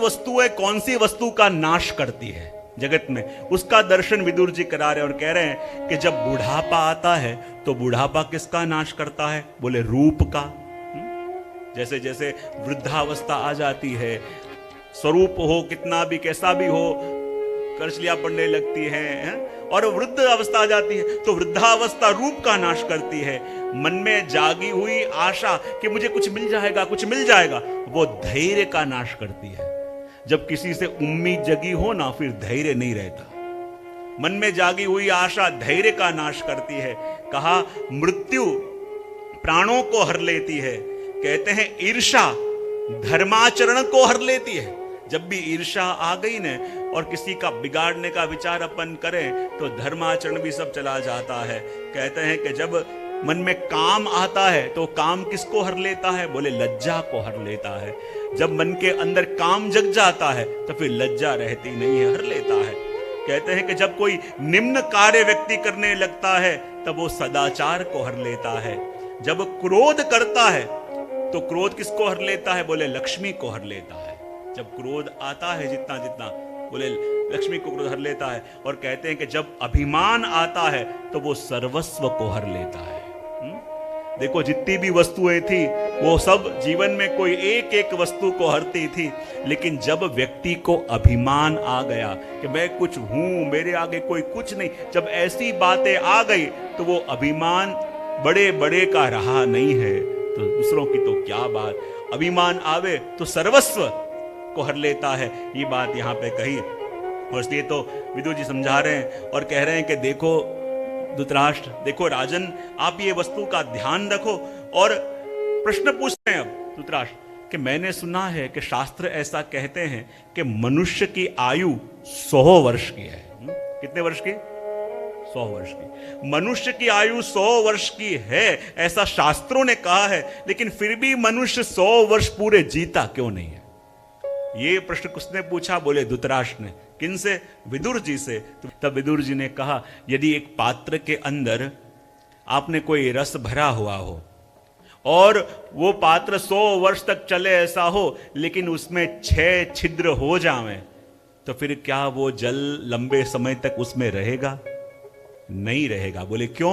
वस्तुएं कौन सी वस्तु का नाश करती है जगत में, उसका दर्शन विदुर जी करा रहे और कह रहे हैं कि जब बुढ़ापा आता है तो बुढ़ापा किसका नाश करता है? बोले रूप का। जैसे जैसे वृद्धावस्था आ जाती है, स्वरूप हो कितना भी कैसा भी हो, करचलियां पड़ने लगती हैं, और वृद्ध अवस्था आ जाती है तो वृद्धावस्था रूप का नाश करती है। मन में जागी हुई आशा कि मुझे कुछ मिल जाएगा, कुछ मिल जाएगा, वो धैर्य का नाश करती है। जब किसी से उम्मीद जगी हो ना, फिर धैर्य नहीं रहता। मन में जागी हुई आशा धैर्य का नाश करती है। कहा मृत्यु प्राणों को हर लेती है। कहते हैं ईर्षा धर्माचरण को हर लेती है। जब भी ईर्षा आ गई न और किसी का बिगाड़ने का विचार अपन करें तो धर्माचरण भी सब चला जाता है। कहते हैं कि जब मन में काम आता है तो काम किसको हर लेता है? बोले लज्जा को हर लेता है। जब मन के अंदर काम जग जाता है तो फिर लज्जा रहती नहीं है, हर लेता है। कहते हैं कि जब कोई निम्न कार्य व्यक्ति करने लगता है तब वो सदाचार को हर लेता है। जब क्रोध करता है तो क्रोध किसको हर लेता है? बोले लक्ष्मी को हर लेता है। जब क्रोध आता है जितना जितना, बोले लक्ष्मी को क्रोध हर लेता है। और कहते हैं कि जब अभिमान आता है तो वो सर्वस्व को हर लेता है। देखो जितनी भी वस्तुएं थी वो सब जीवन में कोई एक एक वस्तु को हरती थी, लेकिन जब व्यक्ति को अभिमान आ गया कि मैं कुछ हूं, मेरे आगे कोई कुछ नहीं, जब ऐसी बातें आ गई तो वो अभिमान बड़े बड़े का रहा नहीं है, तो दूसरों की तो क्या बात। अभिमान आवे तो सर्वस्व को हर लेता है। ये बात यहाँ पे कही और इसलिए तो विदुर जी समझा रहे हैं और कह रहे हैं कि देखो धृतराष्ट्र, देखो राजन, आप ये वस्तु का ध्यान रखो। और प्रश्न पूछते हैं अब धृतराष्ट्र कि मैंने सुना है कि शास्त्र ऐसा कहते हैं कि मनुष्य की आयु 100 वर्ष की है। कितने वर्ष की? 100 वर्ष की। मनुष्य की आयु 100 वर्ष की है ऐसा शास्त्रों ने कहा है, लेकिन फिर भी मनुष्य 100 वर्ष पूरे जीता क्यों नहीं है? ये प्रश्न किसने पूछा? बोले धृतराष्ट्र ने। किनसे? विदुर जी से। तब विदुर जी ने कहा यदि एक पात्र के अंदर आपने कोई रस भरा हुआ हो और वो पात्र 100 वर्ष तक चले ऐसा हो, लेकिन उसमें 6 छिद्र हो जाएं, तो फिर क्या वो जल लंबे समय तक उसमें रहेगा? नहीं रहेगा। बोले क्यों?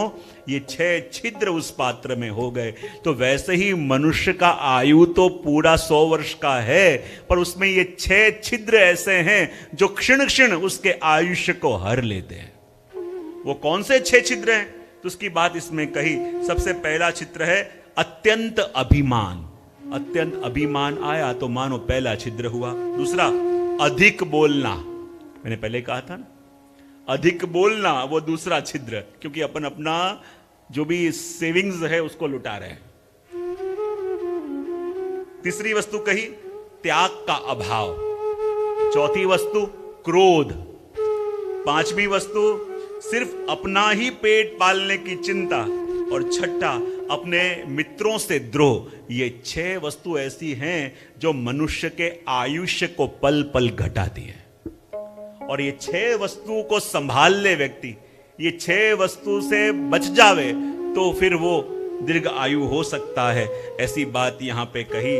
ये 6 छिद्र उस पात्र में हो गए। तो वैसे ही मनुष्य का आयु तो पूरा 100 वर्ष का है, पर उसमें ये 6 छिद्र ऐसे हैं जो क्षण क्षण उसके आयुष्य को हर लेते हैं। वो कौन से 6 छिद्र हैं? तो उसकी बात इसमें कही। सबसे पहला छिद्र है अत्यंत अभिमान। अत्यंत अभिमान आया तो मानो पहला छिद्र हुआ। दूसरा अधिक बोलना, मैंने पहले कहा था ना, अधिक बोलना वो दूसरा छिद्र, क्योंकि अपन अपना जो भी सेविंग्स है उसको लुटा रहे हैं। तीसरी वस्तु कही त्याग का अभाव। चौथी वस्तु क्रोध। पांचवी वस्तु सिर्फ अपना ही पेट पालने की चिंता। और छठा अपने मित्रों से द्रोह। ये 6 वस्तु ऐसी हैं जो मनुष्य के आयुष्य को पल पल घटाती है। और ये 6 वस्तुओं को संभाल ले व्यक्ति, ये 6 वस्तु से बच जावे तो फिर वो दीर्घ आयु हो सकता है। ऐसी बात यहां पे कही।